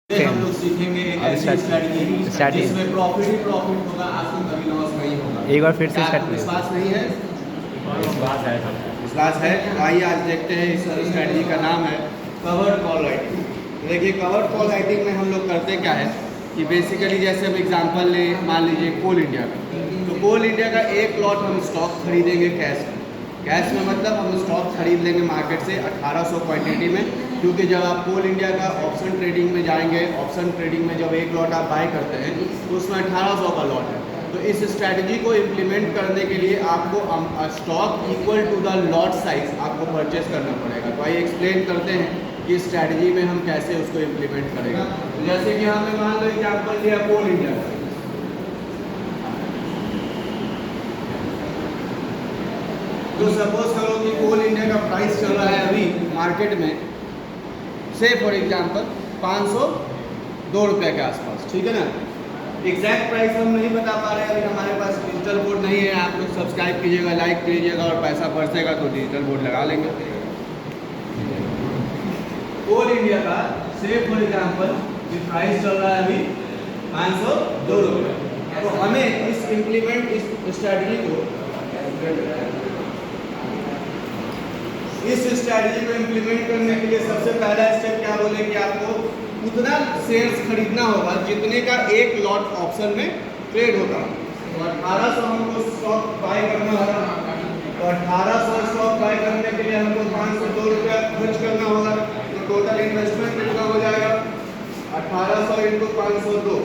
हम लोग सीखेंगे एक ऐसी स्ट्रैटेजी जिसमें प्रॉफिट ही प्रॉफिट होगा, आपको कभी लॉस नहीं होगा। एक बार फिर से क्या स्टार्ट आपको करिए। विश्वास नहीं है? विश्वास है। आइए आज देखते हैं इस स्ट्रैटेजी का नाम है कवर्ड कॉल राइटिंग। देखिए कवर्ड कॉल राइटिंग में हम लोग करते क्या है कि बेसिकली जैसे हम एग्जांपल ले मान लीजिए कोल इंडिया का, तो कोल इंडिया का एक लॉट हम स्टॉक खरीदेंगे कैश में। कैश में मतलब हम स्टॉक खरीद लेंगे मार्केट से 1800 क्वांटिटी में, क्योंकि जब आप कोल इंडिया का ऑप्शन ट्रेडिंग में जाएंगे, ऑप्शन ट्रेडिंग में जब एक लॉट आप बाय करते हैं तो उसमें 1800 का लॉट है। तो इस स्ट्रैटेजी को इम्प्लीमेंट करने के लिए आपको stock equal to the lot size आपको परचेस करना पड़ेगा। तो आइए एक्सप्लेन करते हैं कि स्ट्रैटेजी में हम कैसे उसको इम्प्लीमेंट करेंगे। तो जैसे कि हमने मान लो एग्जाम्पल लिया कोल इंडिया का, तो सपोज करो कि कोल इंडिया का प्राइस चल रहा है अभी मार्केट में से फॉर एग्जांपल 502 रुपये के आसपास, ठीक है ना। एग्जैक्ट प्राइस हम नहीं बता पा रहे हैं, अभी हमारे पास डिजिटल बोर्ड नहीं है। आप लोग सब्सक्राइब कीजिएगा, लाइक कीजिएगा और पैसा बरसेगा तो डिजिटल बोर्ड लगा लेंगे। कोल इंडिया का से फॉर एग्जांपल प्राइस चल रहा है अभी 502 रुपये। तो हमें इस स्ट्रैटेजी को इम्प्लीमेंट करने के लिए सबसे पहला स्टेप क्या बोले कि आपको उतना शेयर्स खरीदना होगा जितने का एक लॉट ऑप्शन में ट्रेड होता है। तो 1800 हमको स्टॉक बाय करना होगा। तो 1800 स्टॉक बाय करने के लिए हमको 502 रुपया खर्च करना होगा। तो टोटल इन्वेस्टमेंट कितना हो जाएगा? 1800 इंटू 502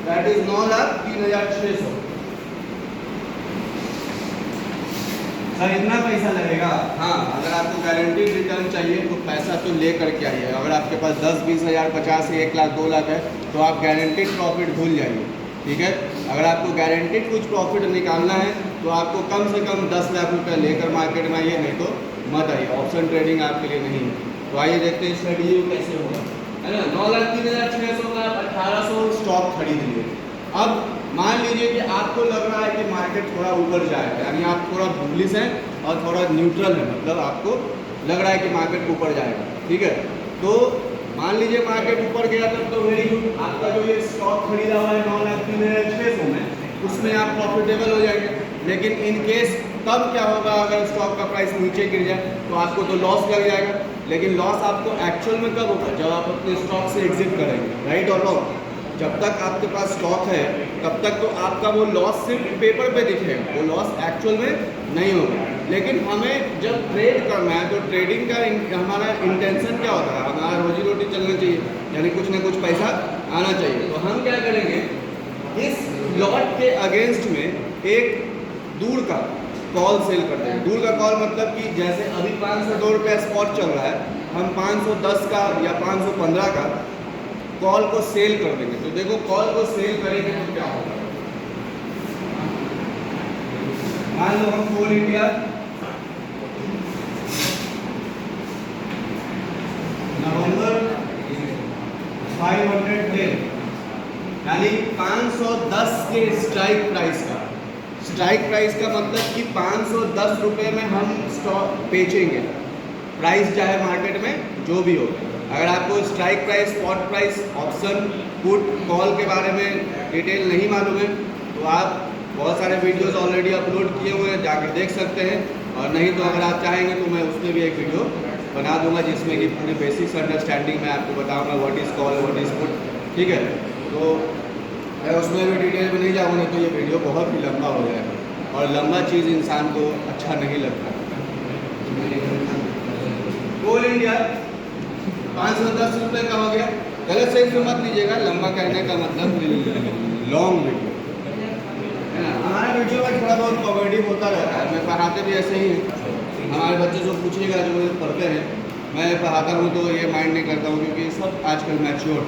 दैट इज 9,03,600। सर इतना पैसा लगेगा? हाँ, अगर आपको गारंटीड रिटर्न चाहिए तो पैसा तो ले करके आइए। अगर आपके पास 10, 20 हज़ार, 50, 1 लाख, 2 लाख है तो आप गारंटीड प्रॉफिट भूल जाइए, ठीक है। अगर आपको गारंटीड कुछ प्रॉफिट निकालना है तो आपको कम से कम 10 लाख रुपये लेकर मार्केट में आइए, नहीं तो मत आइए। ऑप्शन ट्रेडिंग आपके लिए नहीं है। तो आइए देखते हैं स्ट्रेटेजी कैसे होगा, है ना। 9,03,600 का 1800 स्टॉक खरीद लिए। अब मान लीजिए कि आपको लग रहा है कि मार्केट थोड़ा ऊपर जाएगा, यानी आप थोड़ा बुलिश हैं और थोड़ा न्यूट्रल है, मतलब आपको लग रहा है कि मार्केट ऊपर जाएगा, ठीक है। तो मान लीजिए मार्केट ऊपर गया तब तो वेरी गुड, आपका जो ये स्टॉक खरीदा हुआ है 9,03,600 में, उसमें आप प्रॉफिटेबल हो जाएंगे। लेकिन इन केस तब क्या होगा, अगर स्टॉक का प्राइस नीचे गिर जाए तो आपको तो लॉस लग जाएगा। लेकिन लॉस आपको एक्चुअल में कब होगा? जब आप अपने स्टॉक से एग्जिट करेंगे, राइट और रॉन्ग। जब तक आपके पास स्टॉक है तब तक तो आपका वो लॉस सिर्फ पेपर पे दिखेगा, वो लॉस एक्चुअल में नहीं होगा। लेकिन हमें जब ट्रेड करना है तो ट्रेडिंग का हमारा इंटेंशन क्या होता है? हमारा रोजी रोटी चलना चाहिए, यानी कुछ ना कुछ पैसा आना चाहिए। तो हम क्या करेंगे, इस लॉट के अगेंस्ट में एक दूर का कॉल सेल करते हैं। दूर का कॉल मतलब कि जैसे अभी 502 रुपये स्पॉट चल रहा है, हम 510 का या 515 का कॉल को सेल कर देंगे। तो देखो कॉल को सेल करेंगे तो क्या होगा, मान लो हम कोल इंडिया नवंबर 510 यानी 510 के स्ट्राइक प्राइस का मतलब कि 510 रुपये में हम स्टॉक बेचेंगे। प्राइस चाहे मार्केट में जो भी हो, अगर आपको strike price, spot price, option, put, call के बारे में डिटेल नहीं मालूम है तो आप बहुत सारे वीडियोस ऑलरेडी अपलोड किए हुए हैं, जाकर देख सकते हैं। और नहीं तो अगर आप चाहेंगे तो मैं उसमें भी एक वीडियो बना दूंगा जिसमें कि पूरी बेसिक्स अंडरस्टैंडिंग में आपको बताऊंगा what is call, what is put, ठीक है। तो मैं उसमें भी डिटेल में नहीं जाऊँगा तो ये वीडियो बहुत ही लंबा हो जाएगा और लंबा चीज़ इंसान को अच्छा नहीं लगता। कोल इंडिया 510 रुपये का हो गया। गलत सेंस में मत लीजिएगा, लंबा कहने का मतलब लॉन्ग वीडियो है ना। हमारा वीडियो में थोड़ा बहुत कॉमेडी होता रहता है, मैं पढ़ाते भी ऐसे ही हैं। हमारे बच्चे जो पूछिएगा जो मुझे पढ़ते हैं, मैं पढ़ाता हूँ तो ये माइंड नहीं करता हूँ क्योंकि सब आजकल मैच्योर,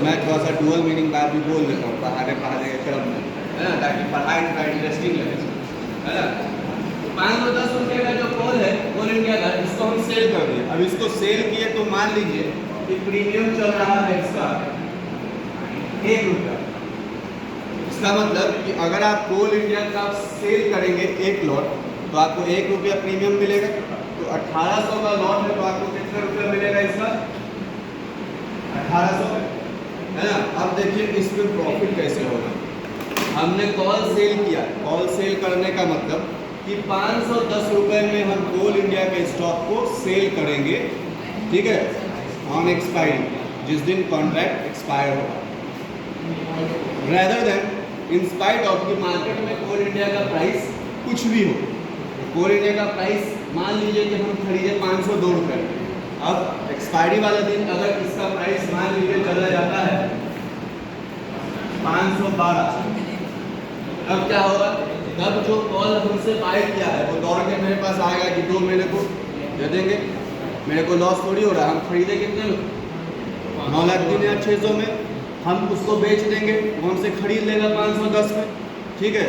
मैं थोड़ा सा डुअल मीनिंग बात भी बोल देता हूँ पढ़ाने के क्रम में, है ना, ताकि पढ़ाई थोड़ा इंटरेस्टिंग लगे, है ना। 510 रुपये का जो कॉल है कोल इंडिया का, इसको हम सेल कर दिए। अब इसको सेल किए तो मान लीजिए कि प्रीमियम चल रहा है इसका 1 रुपया। इसका मतलब कि अगर आप कोल इंडिया का सेल करेंगे एक लॉट तो आपको 1 रुपया प्रीमियम मिलेगा। तो 1800 का लॉट है तो आपको कितना रुपया मिलेगा इसका? 1800। देखिए इस पे प्रॉफिट कैसे होगा। हमने कॉल सेल किया, कॉल सेल करने का मतलब कि 510 रुपये में हम कोल इंडिया के स्टॉक को सेल करेंगे, ठीक है, ऑन एक्सपायरी, जिस दिन कॉन्ट्रैक्ट एक्सपायर होगा, rather then in spite of कि मार्केट में कोल इंडिया का प्राइस कुछ भी हो। कोल इंडिया का प्राइस मान लीजिए कि हम खरीदे 502 रुपये, अब एक्सपायरी वाला दिन अगर इसका प्राइस मान लीजिए चला जाता है 512, अब क्या होगा, तब जो कॉल हमसे बाय किया है वो दौड़ के मेरे पास आएगा कि दो मेरे को दे देंगे, मेरे को लॉस थोड़ी हो रहा है। हम खरीदे कितने में, 9,03,600 में, हम उसको बेच देंगे, वो हमसे खरीद लेगा 510 में, ठीक है।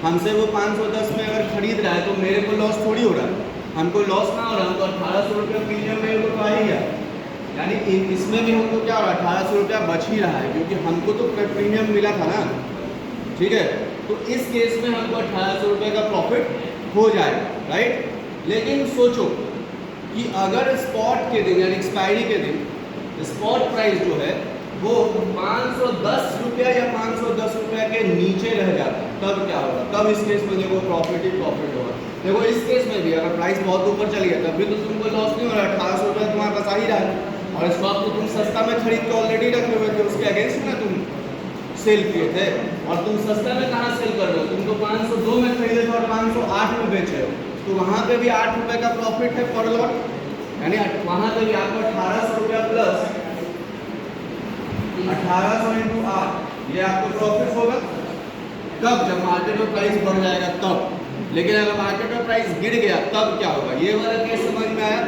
हमसे वो 510 में अगर खरीद रहा है तो मेरे को लॉस थोड़ी हो रहा है, हमको लॉस ना हो रहा है, हमको 1800 रुपया प्रीमियम मेरे को आ ही गया, यानी इसमें भी हमको क्या हो रहा है, 1800 रुपया बच ही रहा है, क्योंकि हमको तो प्रीमियम मिला था ना, ठीक है। तो इस केस में हमको 1800 रुपये का प्रॉफिट हो जाएगा, राइट। लेकिन सोचो कि अगर स्पॉट के दिन यानी एक्सपायरी के दिन स्पॉट प्राइस जो है वो 510 रुपया या 510 रुपया के नीचे रह जाता है, तब क्या होगा, तब इस केस में देखो प्रॉफिट ही प्रॉफिट होगा। देखो इस केस में भी अगर प्राइस बहुत ऊपर चली गया तब भी तो तुमको लॉस नहीं हो रहा है, 1800 रुपया तुम्हारे पास आ ही रहा है, और स्टॉक तो तुम सस्ता में खरीद के ऑलरेडी रखे हुए थे, उसके अगेंस्ट ना तुम सेल किए थे, और तुम सस्ता में कहाँ सेल कर रहे हो, तुम तो 502 में खरीदे थे और 508 में बेचे हो, तो वहाँ पे भी 8 रुपये का प्रॉफिट है पर लॉट, यानी वहाँ पे भी आपको 1800 रुपया प्लस 1800 इंटू 8 ये आपको प्रॉफिट होगा। कब, जब मार्केट में प्राइस बढ़ जाएगा तब। लेकिन अगर मार्केट में प्राइस गिर गया तब क्या होगा, ये वाला केस समझ में आया।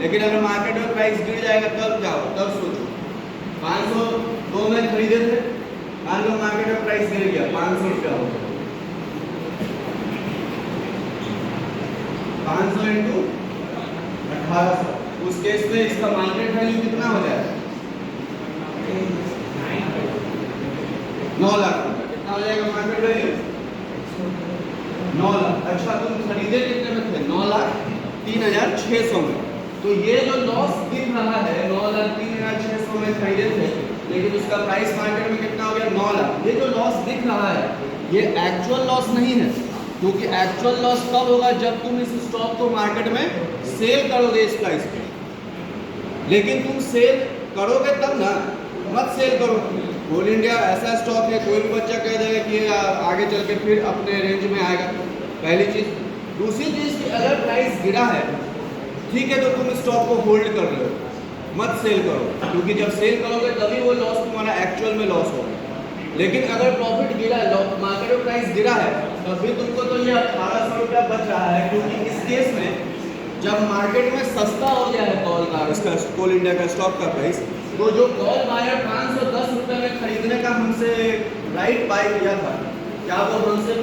लेकिन अगर मार्केट में प्राइस गिर जाएगा तब क्या होगा, तब सोचो 502 में खरीदे थे, मान लो मार्केट में प्राइस गिर गया 500 रुपया हो गया, 500 इंटू 1800, उस केस में इसका मार्केट वैल्यू कितना हो जाएगा, 9 लाख रुपया। कितना हो जाएगा मार्केट वैल्यू, 9 लाख। अच्छा तुम खरीदे कितने में थे, 9,03,600 में, तो ये जो लॉस दिख रहा है 9,03,600 में खरीदे थे, लेकिन उसका प्राइस मार्केट में कितना हो गया, 9 लाख। ये जो लॉस दिख रहा है ये एक्चुअल लॉस नहीं है, क्योंकि एक्चुअल लॉस कब होगा, जब तुम इस स्टॉक को मार्केट में सेल करोगे इस प्राइस पे। लेकिन तुम सेल करोगे तब ना, मत सेल करो। कोल इंडिया ऐसा स्टॉक है, कोई भी बच्चा कह देगा कि आगे चल के फिर अपने रेंज में आएगा, पहली चीज़। दूसरी चीज़ कि अगर प्राइस गिरा है, ठीक है, तो तुम स्टॉक को होल्ड कर रहे हो, मत सेल करो, क्योंकि जब सेल करोगे तभी वो लॉस तुम्हारा एक्चुअल में लॉस होगा। लेकिन अगर प्रॉफिट गिरा है, मार्केट में प्राइस गिरा है, तब भी तुमको तो ये 1800 रुपया बच रहा है, क्योंकि इस केस में जब मार्केट में सस्ता हो गया है कॉल का, इसका कोल इंडिया का स्टॉक का प्राइस, तो जो कॉल बायर 510 रुपये में खरीदने का हमसे राइट बाय किया था, क्या वो हमसे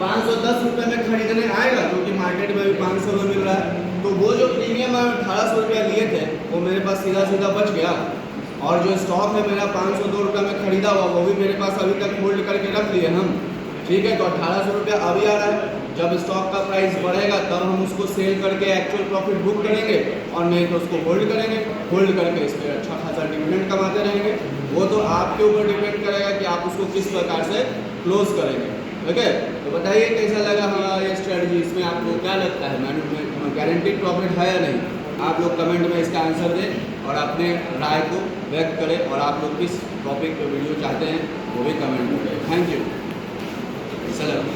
510 रुपये में खरीदने आएगा, क्योंकि मार्केट में भी 500 में मिल रहा है। तो वो जो प्रीमियम 1800 रुपया लिए थे वो मेरे पास सीधा सीधा बच गया, और जो स्टॉक है मेरा 502 रुपये में खरीदा हुआ वो भी मेरे पास अभी तक होल्ड करके रख लिए हम, ठीक है। तो 1800 रुपया अभी आ रहा है, जब स्टॉक का प्राइस बढ़ेगा तब हम उसको सेल करके एक्चुअल प्रॉफिट बुक करेंगे, और नहीं तो उसको होल्ड करेंगे, होल्ड करके इस पर अच्छा खासा डिविडेंड कमाते रहेंगे। वो तो आपके ऊपर डिपेंड करेगा कि आप उसको किस प्रकार से क्लोज करेंगे, ठीक है। तो बताइए कैसा लगा हमारा ये स्ट्रेटजी, इसमें आपको क्या लगता है, मैंने गारंटीड प्रॉफिट है या नहीं। आप लोग कमेंट में इसका आंसर दें और अपने राय को व्यक्त करें, और आप लोग किस टॉपिक पर वीडियो चाहते हैं वो भी कमेंट करें। Thank you. सलाम।